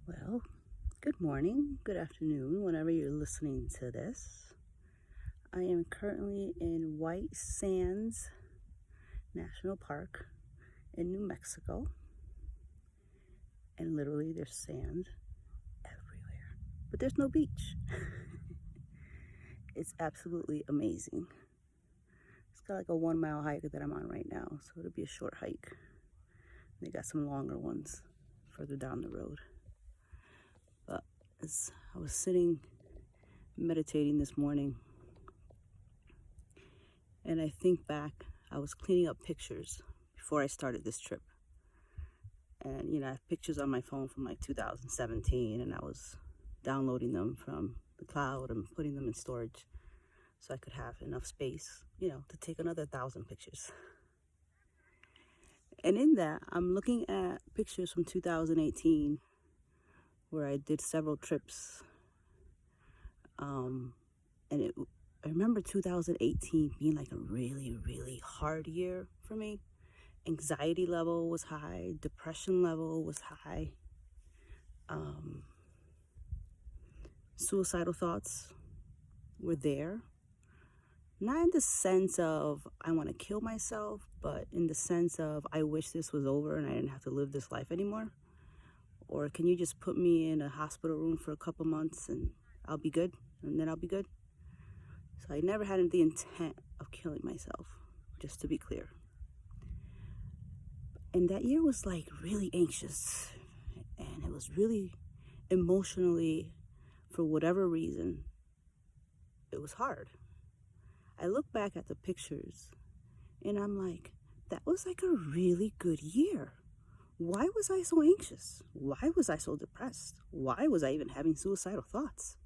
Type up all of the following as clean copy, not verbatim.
Well, good morning, good afternoon, whenever you're listening to this. I am currently in White Sands National Park in New Mexico, and literally there's sand everywhere, but there's no beach. It's absolutely amazing. It's got like a 1 mile hike that I'm on right now, so it'll be a short hike. They got some longer ones further down the road. But as I was sitting meditating this morning, and I think back, I was cleaning up pictures before I started this trip. And, I have pictures on my phone from like 2017, and I was downloading them from the cloud and putting them in storage so I could have enough space, to take another 1,000 pictures. And in that, I'm looking at pictures from 2018 where I did several trips. I remember 2018 being like a really, really hard year for me. Anxiety level was high, depression level was high. Suicidal thoughts were there. Not in the sense of I want to kill myself, but in the sense of I wish this was over and I didn't have to live this life anymore. Or can you just put me in a hospital room for a couple months and I'll be good, and then I'll be good? So I never had the intent of killing myself, just to be clear. And that year was like really anxious, and it was really emotionally, for whatever reason, it was hard. I look back at the pictures and I'm like, that was like a really good year. Why was I so anxious? Why was I so depressed? Why was I even having suicidal thoughts?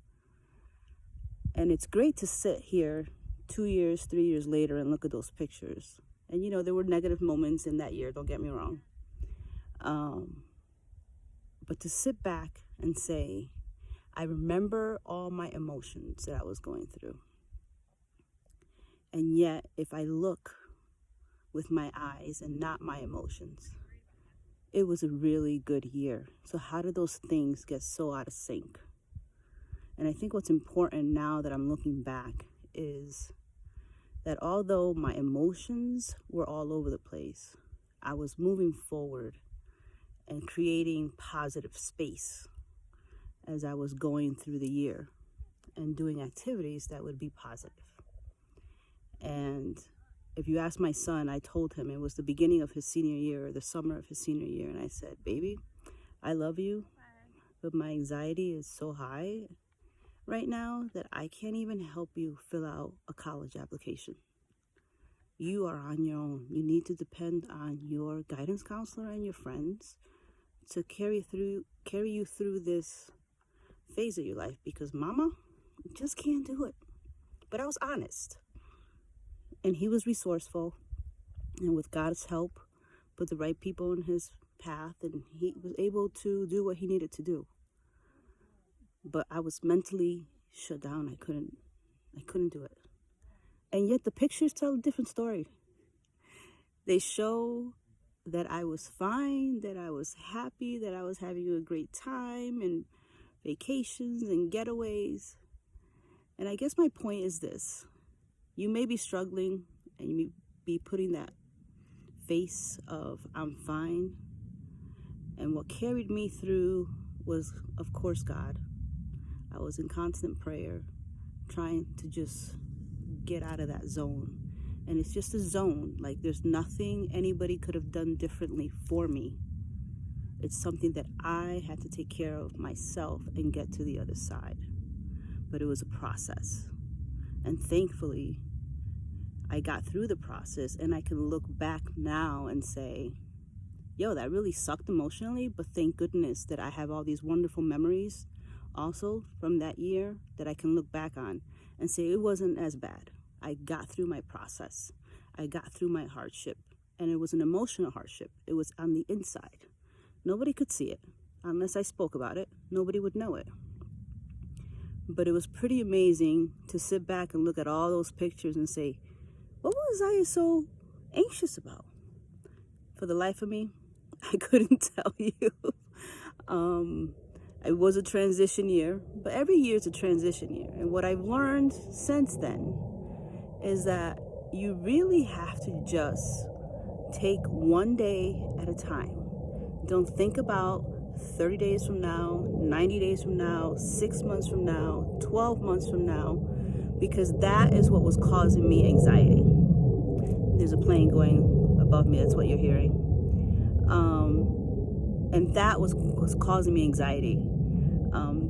And it's great to sit here 2 years, 3 years later and look at those pictures. And there were negative moments in that year, don't get me wrong. But to sit back and say, I remember all my emotions that I was going through. And yet, if I look with my eyes and not my emotions, it was a really good year. So how did those things get so out of sync? And I think what's important now that I'm looking back is that although my emotions were all over the place, I was moving forward and creating positive space as I was going through the year and doing activities that would be positive. And if you ask my son, I told him it was the beginning of his senior year, or the summer of his senior year, and I said, baby, I love you, but my anxiety is so high right now that I can't even help you fill out a college application. You are on your own. You need to depend on your guidance counselor and your friends to carry you through this phase of your life, because mama just can't do it. But I was honest. And he was resourceful, and with God's help, put the right people in his path, and he was able to do what he needed to do. But I was mentally shut down. I couldn't do it. And yet the pictures tell a different story. They show that I was fine, that I was happy, that I was having a great time, and vacations and getaways. And I guess my point is this. You may be struggling and you may be putting that face of I'm fine. And what carried me through was, of course, God. I was in constant prayer, trying to just get out of that zone. And it's just a zone. Like, there's nothing anybody could have done differently for me. It's something that I had to take care of myself and get to the other side. But it was a process. And thankfully, I got through the process, and I can look back now and say, yo, that really sucked emotionally, but thank goodness that I have all these wonderful memories also from that year that I can look back on and say it wasn't as bad. I got through my process. I got through my hardship, and it was an emotional hardship. It was on the inside. Nobody could see it. Unless I spoke about it, nobody would know it. But it was pretty amazing to sit back and look at all those pictures and say, what was I so anxious about? For the life of me, I couldn't tell you. It was a transition year, but every year is a transition year. And what I've learned since then is that you really have to just take one day at a time. Don't think about 30 days from now, 90 days from now, 6 months from now, 12 months from now, because that is what was causing me anxiety. There's a plane going above me, that's what you're hearing. And that was causing me anxiety.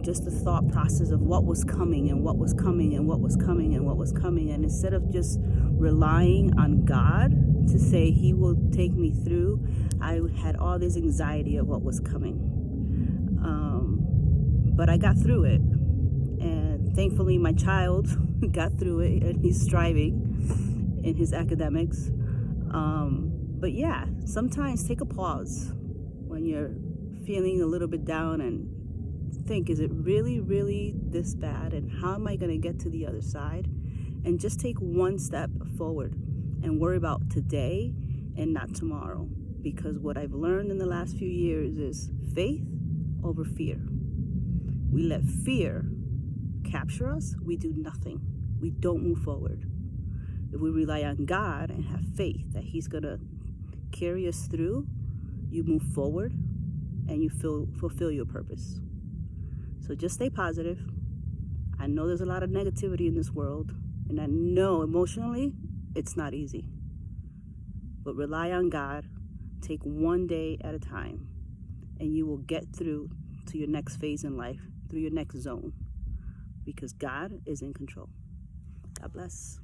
Just the thought process of what was coming and what was coming and what was coming and what was coming. And instead of just relying on God to say He will take me through, I had all this anxiety of what was coming. But I got through it. And thankfully, my child got through it, and he's striving in his academics. But yeah, sometimes take a pause when you're feeling a little bit down and think, is it really, really this bad? And how am I going to get to the other side? And just take one step forward and worry about today and not tomorrow. Because what I've learned in the last few years is faith over fear. We let fear capture us, we do nothing. We don't move forward. If we rely on God and have faith that He's going to carry us through, you move forward and you fulfill your purpose. So just stay positive. I know there's a lot of negativity in this world, and I know emotionally it's not easy. But rely on God. Take one day at a time, and you will get through to your next phase in life, through your next zone, because God is in control. God bless.